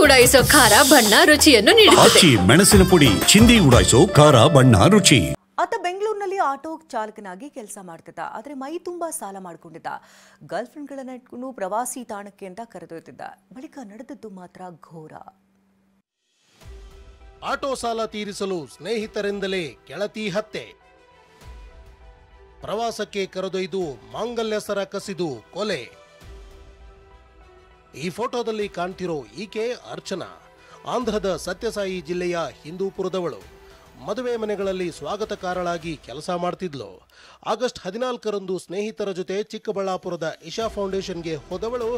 ಉಡಾಯಿಸೋ ಖಾರ ಬಣ್ಣ ರುಚಿಯನ್ನು ನೀಡುತ್ತದೆ. ಮೆಣಸಿನ ಪುಡಿ ಚಿಂದಿ ಉಡಾಯಿಸೋ ಖಾರ ಬಣ್ಣ ರುಚಿ. ಆತ ಬೆಂಗಳೂರಿನಲ್ಲಿ ಆಟೋ ಚಾಲಕನಾಗಿ ಕೆಲಸ ಮಾಡ್ತಿದ್ದ. ಆದರೆ ಮೈ ತುಂಬಾ ಸಾಲ ಮಾಡಿಕೊಂಡಿದ್ದ. ಗರ್ಲ್ ಫ್ರೆಂಡ್ಗಳನ್ನ ಇಟ್ಕೊಂಡು ಪ್ರವಾಸಿ ತಾಣಕ್ಕೆ ಅಂತ ಕರೆದೊಯ್ತಿದ್ದ. ಬಳಿಕ ನಡೆದದ್ದು ಮಾತ್ರ ಘೋರ. ಆಟೋ ಸಾಲ ತೀರಿಸಲು ಸ್ನೇಹಿತರಿಂದಲೇ ಗೆಳತಿ ಹತ್ಯೆ. ಪ್ರವಾಸಕ್ಕೆ ಕರೆದೊಯ್ದು ಮಾಂಗಲ್ಯ ಸರ ಕಸಿದು ಕೊಲೆ. ಈ ಫೋಟೋದಲ್ಲಿ ಕಾಣ್ತಿರೋ ಈಕೆ ಅರ್ಚನಾ. ಆಂಧ್ರದ ಸತ್ಯಸಾಯಿ ಜಿಲ್ಲೆಯ ಹಿಂದೂಪುರದವಳು. ಮದುವೆ ಮನೆಗಳಲ್ಲಿ ಸ್ವಾಗತಕಾರಳಾಗಿ ಕೆಲಸ ಮಾಡ್ತಿದ್ಲು. ಆಗಸ್ಟ್ 14ರಂದು ಸ್ನೇಹಿತರ ಜೊತೆ ಚಿಕ್ಕಬಳ್ಳಾಪುರದ ಇಶಾ ಫೌಂಡೇಶನ್ಗೆ ಹೋದವಳು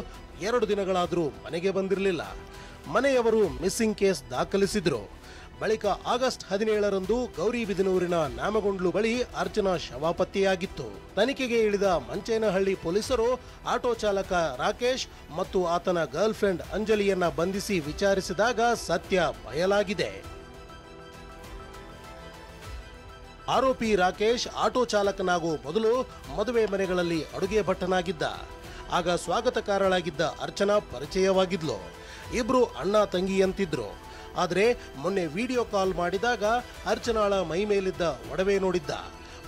2 ದಿನಗಳಾದರೂ ಮನೆಗೆ ಬಂದಿರಲಿಲ್ಲ. ಮನೆಯವರು ಮಿಸ್ಸಿಂಗ್ ಕೇಸ್ ದಾಖಲಿಸಿದ್ರು. ಬಳಿಕ ಆಗಸ್ಟ್ 17ರಂದು ಗೌರಿಬಿದನೂರಿನ ನಾಮಗೊಂಡ್ಲು ಬಳಿ ಅರ್ಚನಾ ಶವ ಪತ್ತೆಯಾಗಿತ್ತು. ತನಿಖೆಗೆ ಇಳಿದ ಮಂಚೇನಹಳ್ಳಿ ಪೊಲೀಸರು ಆಟೋ ಚಾಲಕ ರಾಕೇಶ್ ಮತ್ತು ಆತನ ಗರ್ಲ್ ಫ್ರೆಂಡ್ ಅಂಜಲಿಯನ್ನ ಬಂಧಿಸಿ ವಿಚಾರಿಸಿದಾಗ ಸತ್ಯ ಬಯಲಾಗಿದೆ. ಆರೋಪಿ ರಾಕೇಶ್ ಆಟೋ ಚಾಲಕನಾಗುವ ಮೊದಲು ಮದುವೆ ಮನೆಗಳಲ್ಲಿ ಅಡುಗೆ ಭಟ್ಟನಾಗಿದ್ದ. ಆಗ ಸ್ವಾಗತಕಾರಳಾಗಿದ್ದ ಅರ್ಚನಾ ಪರಿಚಯವಾಗಿದ್ಲು. ಇಬ್ರು ಅಣ್ಣ ತಂಗಿಯಂತಿದ್ರು. ಆದರೆ ಮೊನ್ನೆ ವಿಡಿಯೋ ಕಾಲ್ ಮಾಡಿದಾಗ ಅರ್ಚನಾಳ ಮೈ ಮೇಲಿದ್ದ ಒಡವೆ ನೋಡಿದ್ದ.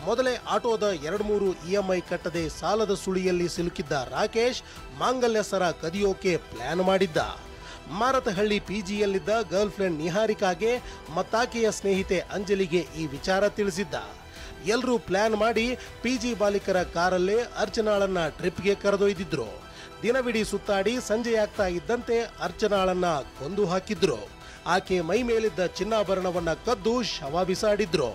ಮೊದಲೇ ಆಟೋದ 2-3 EMI ಕಟ್ಟದೆ ಸಾಲದ ಸುಳಿಯಲ್ಲಿ ಸಿಲುಕಿದ್ದ ರಾಕೇಶ್ ಮಾಂಗಲ್ಯ ಸರ ಕದಿಯೋಕೆ ಪ್ಲಾನ್ ಮಾಡಿದ್ದ. ಮಾರತಹಳ್ಳಿ PGಯಲ್ಲಿದ್ದ ಗರ್ಲ್ ಫ್ರೆಂಡ್ ನಿಹಾರಿಕಾಗೆ ಮತ್ತಾಕೆಯ ಸ್ನೇಹಿತೆ ಅಂಜಲಿಗೆ ಈ ವಿಚಾರ ತಿಳಿಸಿದ್ದ. ಎಲ್ಲರೂ ಪ್ಲಾನ್ ಮಾಡಿ PG ಬಾಲಿಕರ ಕಾರಲ್ಲೇ ಅರ್ಚನಾಳನ್ನ ಟ್ರಿಪ್ಗೆ ಕರೆದೊಯ್ದಿದ್ರು. ದಿನವಿಡೀ ಸುತ್ತಾಡಿ ಸಂಜೆಯಾಗ್ತಾ ಇದ್ದಂತೆ ಅರ್ಚನಾಳನ್ನ ಕೊಂದು ಹಾಕಿದ್ರು. ಆಕೆ ಮೈ ಮೇಲಿದ್ದ ಚಿನ್ನಾಭರಣವನ್ನ ಕದ್ದು ಶವ ಬಿಸಾಡಿದ್ರು.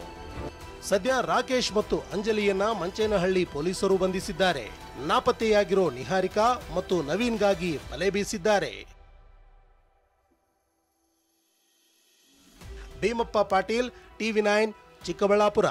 ಸದ್ಯ ರಾಕೇಶ್ ಮತ್ತು ಅಂಜಲಿಯನ್ನ ಮಂಚೇನಹಳ್ಳಿ ಪೊಲೀಸರು ಬಂಧಿಸಿದ್ದಾರೆ. ನಾಪತ್ತೆಯಾಗಿರೋ ನಿಹಾರಿಕಾ ಮತ್ತು ನವೀನ್ಗಾಗಿ ಬಲೆ ಬೀಸಿದ್ದಾರೆ. ಭೀಮಪ್ಪ ಪಾಟೀಲ್, TV9, ಚಿಕ್ಕಬಳ್ಳಾಪುರ.